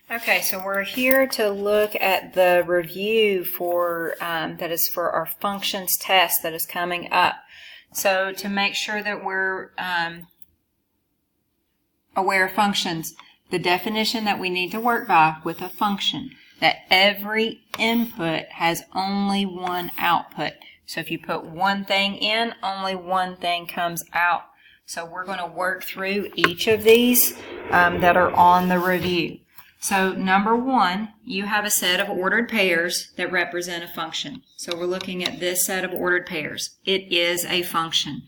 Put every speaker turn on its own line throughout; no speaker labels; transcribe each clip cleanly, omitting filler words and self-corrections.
Okay, so we're here to look at the review for that is for our functions test that is coming up. So to make sure that we're aware of functions, the definition that we need to work by with a function, that every input has only one output. So if you put one thing in, only one thing comes out. So we're going to work through each of these that are on the review. So number one, you have a set of ordered pairs that represent a function. So we're looking at this set of ordered pairs. It is a function.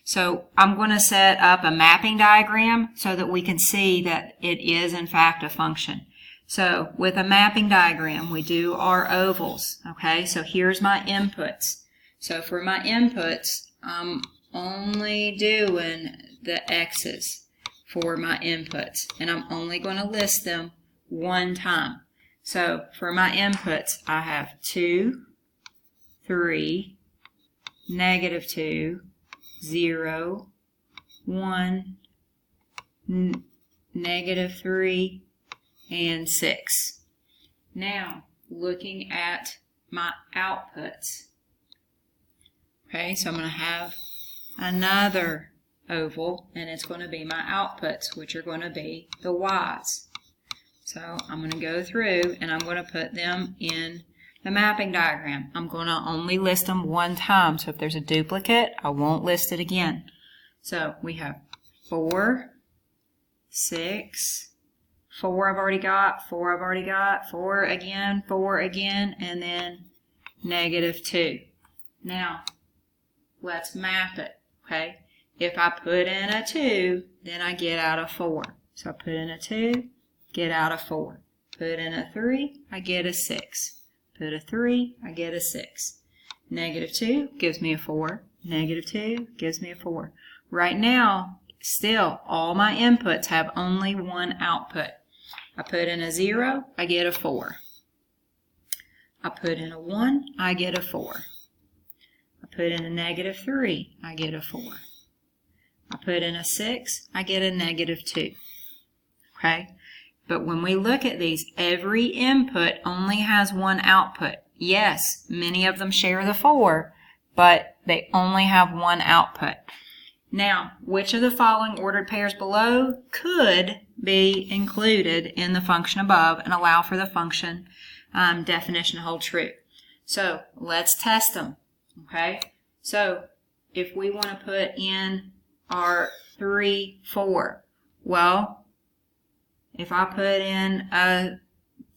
So I'm going to set up a mapping diagram so that we can see that it is in fact a function. So with a mapping diagram, we do our ovals. Okay, so here's my inputs. So for my inputs, I'm only doing the x's for my inputs, and I'm only going to list them one time. So for my inputs, I have 2, 3, -2, 0, 1, -3, and 6. Now, looking at my outputs. Okay, so I'm going to have another oval, and it's going to be my outputs, which are going to be the y's. So I'm going to go through and I'm going to put them in the mapping diagram. I'm going to only list them one time. So if there's a duplicate, I won't list it again. So we have 4, 6, 4 I've already got, 4 I've already got, 4 again, and then -2. Now, let's map it, okay? If I put in a 2, then I get out a 4. So I put in a 2. Get out a 4. Put in a 3, I get a 6. Put a 3, I get a 6. -2 gives me a 4. -2 gives me a 4. Right now, still, all my inputs have only one output. I put in a 0, I get a 4. I put in a 1, I get a 4. I put in a -3, I get a 4. I put in a 6, I get a -2. Okay? But when we look at these, every input only has one output. Yes, many of them share the 4, but they only have one output. Now, which of the following ordered pairs below could be included in the function above and allow for the function definition to hold true? So let's test them. Okay, so if we want to put in our 3, 4, well, if I put in a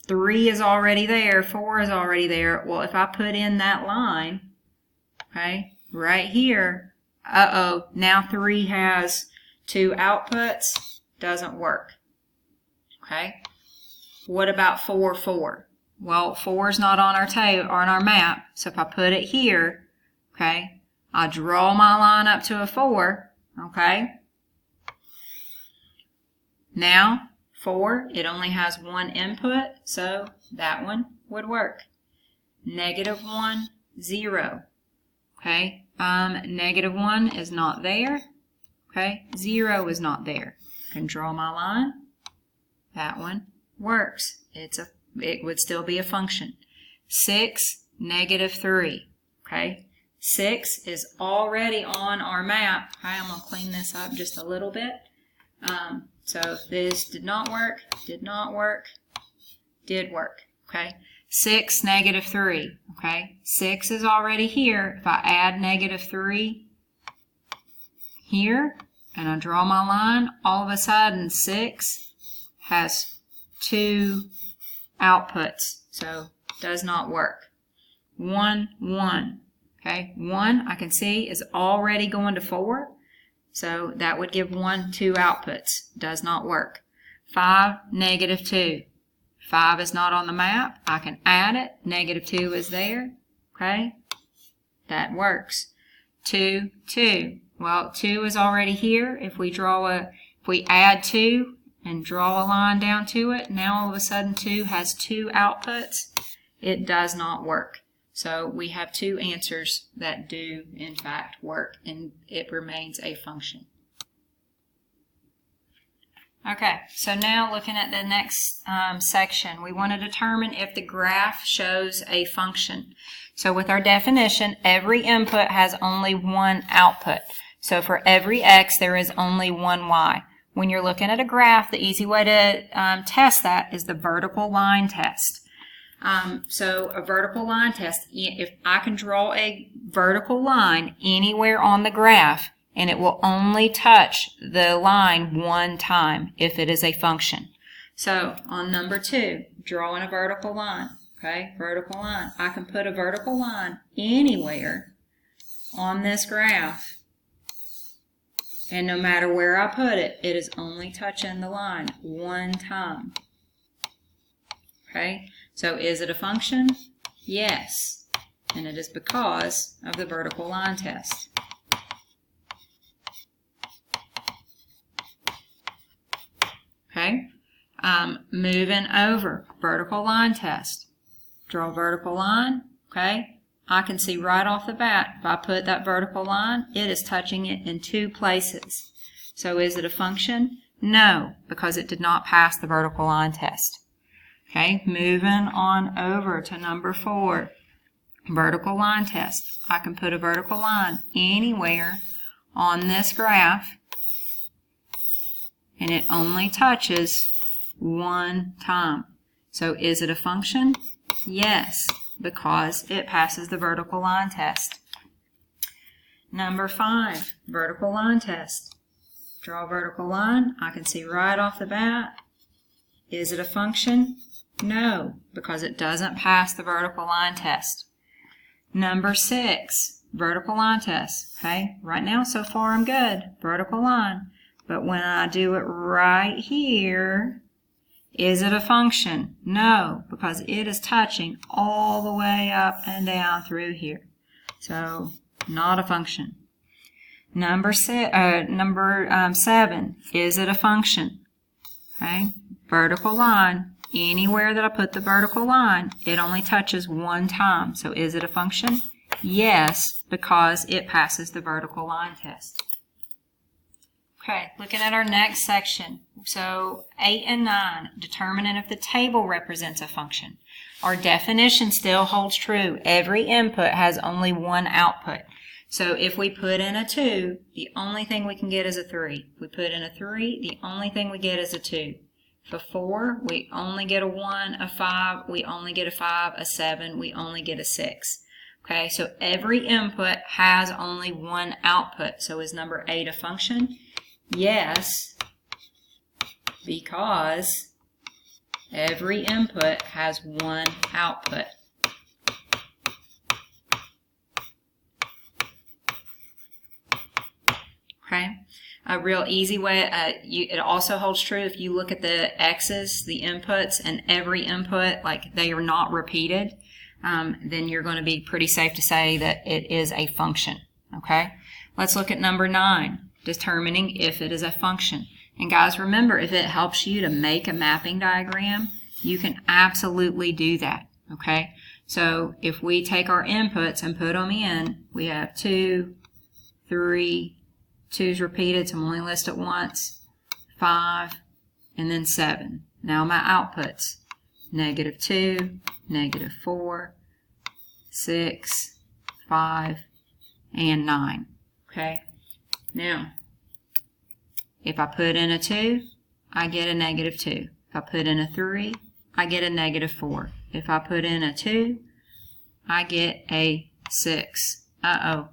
3 is already there, 4 is already there. Well, if I put in that line, okay, right here, now 3 has 2 outputs, doesn't work. Okay, what about 4, 4? Well, 4 is not on our map, so if I put it here, okay, I draw my line up to a 4, okay. Now, 4, it only has one input, so that one would work. -1, 0. Okay, -1 is not there. Okay, 0 is not there. I can draw my line. That one works. It would still be a function. 6, -3. Okay, 6 is already on our map. Okay, I'm going to clean this up just a little bit. So this did not work, did not work, did work, okay? 6, -3, okay? 6 is already here. If I add -3 here, and I draw my line, all of a sudden 6 has 2 outputs, so does not work. 1, 1, okay? 1, I can see, is already going to 4. So that would give 1, 2 outputs. Does not work. 5, -2. 5 is not on the map. I can add it. -2 is there. Okay. That works. 2, 2. Well, 2 is already here. If we add 2 and draw a line down to it, now all of a sudden 2 has 2 outputs. It does not work. So we have 2 answers that do, in fact, work, and it remains a function. Okay, so now looking at the next section, we want to determine if the graph shows a function. So with our definition, every input has only one output. So for every x, there is only one y. When you're looking at a graph, the easy way to test that is the vertical line test. So a vertical line test, if I can draw a vertical line anywhere on the graph, and it will only touch the line one time if it is a function. So on number 2, drawing a vertical line, okay, vertical line. I can put a vertical line anywhere on this graph, and no matter where I put it, it is only touching the line one time. Okay, so is it a function? Yes, and it is because of the vertical line test. Okay, moving over, vertical line test. Draw a vertical line, okay? I can see right off the bat, if I put that vertical line, it is touching it in 2 places. So is it a function? No, because it did not pass the vertical line test. Okay, moving on over to number 4, vertical line test. I can put a vertical line anywhere on this graph, and it only touches one time. So is it a function? Yes, because it passes the vertical line test. Number 5, vertical line test. Draw a vertical line. I can see right off the bat. Is it a function? No, because it doesn't pass the vertical line test. Number 6, vertical line test. Okay, right now so far I'm good. Vertical line. But when I do it right here, is it a function? No, because it is touching all the way up and down through here. So, not a function. Number 7, is it a function? Okay, vertical line. Anywhere that I put the vertical line, it only touches one time. So, is it a function? Yes, because it passes the vertical line test. Okay, looking at our next section. So 8 and 9, determinant if the table represents a function. Our definition still holds true. Every input has only one output. So if we put in a 2, the only thing we can get is a 3. We put in a 3, the only thing we get is a 2. For 4, we only get a 1, a 5, we only get a 5, a 7, we only get a 6. Okay, so every input has only one output. So is number 8 a function? Yes, because every input has one output. Okay, a real easy way, it also holds true if you look at the x's, the inputs, and every input, like they are not repeated, then you're going to be pretty safe to say that it is a function. Okay, let's look at number 9. Determining if it is a function. And guys, remember, if it helps you to make a mapping diagram, you can absolutely do that, okay? So if we take our inputs and put them in, we have 2, 3, 2's repeated, so I'm only list it once, 5, and then 7. Now my outputs, -2, -4, 6, 5, and 9, okay? Now, if I put in a 2, I get a -2. If I put in a 3, I get a -4. If I put in a 2, I get a 6. Uh-oh,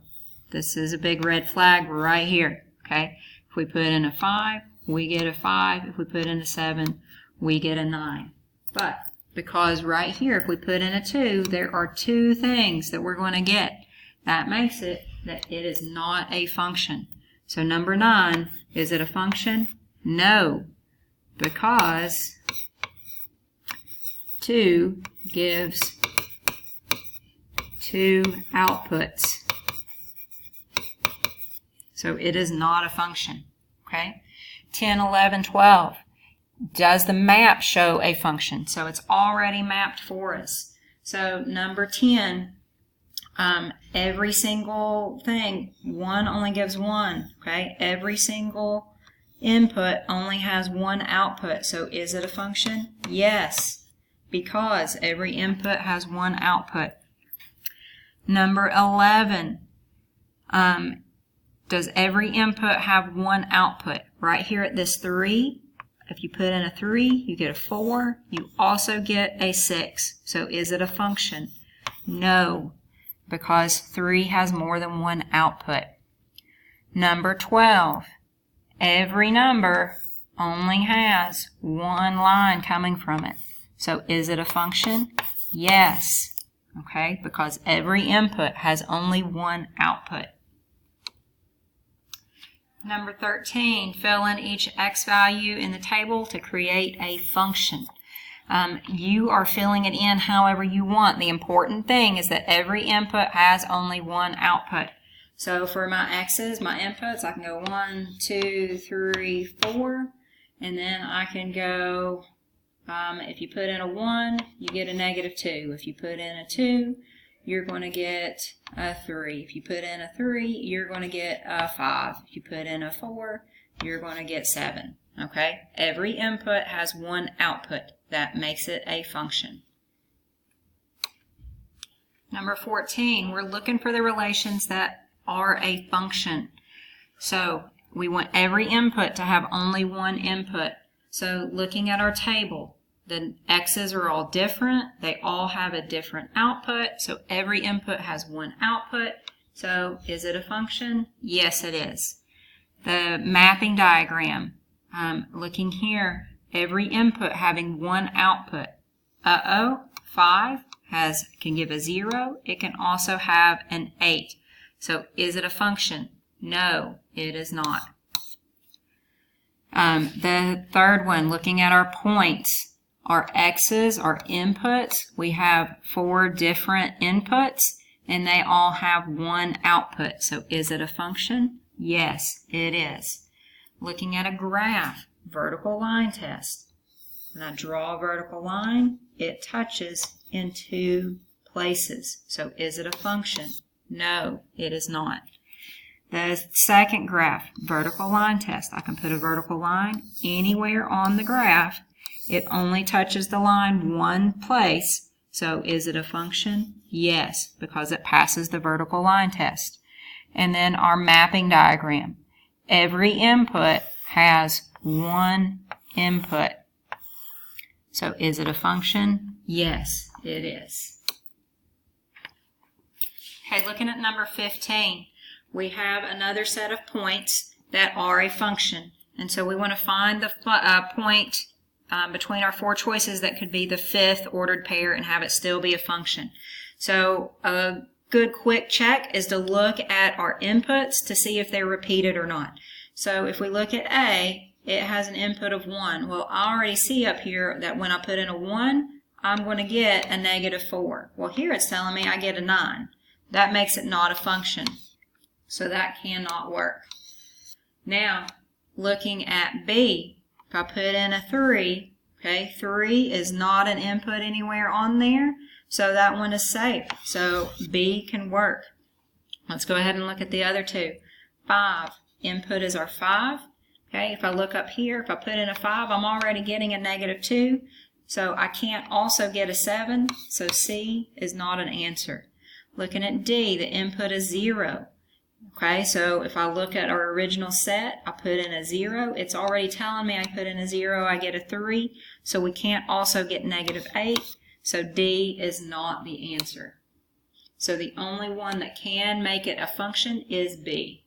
this is a big red flag right here, okay? If we put in a 5, we get a 5. If we put in a 7, we get a 9. But because right here, if we put in a 2, there are 2 things that we're going to get. That makes it that it is not a function. So number 9, is it a function? No, because 2 gives 2 outputs. So it is not a function, okay? 10, 11, 12. Does the map show a function? So it's already mapped for us. So number 10, every single thing, 1 only gives 1, okay? Every single input only has one output. So is it a function? Yes, because every input has one output. Number 11. Does every input have one output? Right here at this 3, if you put in a 3, you get a 4. You also get a 6. So is it a function? No, because 3 has more than one output. Number 12. Every number only has one line coming from it. So is it a function? Yes. Okay, because every input has only one output. Number 13, fill in each x value in the table to create a function. You are filling it in however you want. The important thing is that every input has only one output. So for my x's, my inputs, I can go 1, 2, 3, 4, and then I can go, if you put in a 1, you get a -2. If you put in a 2, you're going to get a 3. If you put in a 3, you're going to get a 5. If you put in a 4, you're going to get 7. Okay? Every input has one output. That makes it a function. Number 14, we're looking for the relations that are a function. So we want every input to have only one input. So looking at our table, the x's are all different. They all have a different output. So every input has one output. So is it a function? Yes, it is. The mapping diagram, looking here, every input having one output. 5 can give a 0. It can also have an 8. So is it a function? No, it is not. The third one, looking at our points, our x's, our inputs, we have 4 different inputs and they all have one output. So is it a function? Yes, it is. Looking at a graph, vertical line test. When I draw a vertical line, it touches in 2 places. So is it a function? No, it is not. The second graph, vertical line test. I can put a vertical line anywhere on the graph. It only touches the line one place. So is it a function? Yes, because it passes the vertical line test. And then our mapping diagram. Every input has one input. So is it a function? Yes, it is. Okay, looking at number 15, we have another set of points that are a function. And so we want to find the point between our 4 choices that could be the 5th ordered pair and have it still be a function. So a good quick check is to look at our inputs to see if they're repeated or not. So if we look at A, it has an input of 1. Well, I already see up here that when I put in a 1, I'm going to get a -4. Well, here it's telling me I get a 9. That makes it not a function. So that cannot work. Now, looking at B, if I put in a 3, okay, 3 is not an input anywhere on there, so that one is safe. So B can work. Let's go ahead and look at the other 2. 5, input is our 5. Okay, if I look up here, if I put in a 5, I'm already getting a -2, so I can't also get a 7, so C is not an answer. Looking at D, the input is 0. Okay, so if I look at our original set, I put in a 0. It's already telling me I put in a 0, I get a 3. So we can't also get -8. So D is not the answer. So the only one that can make it a function is B.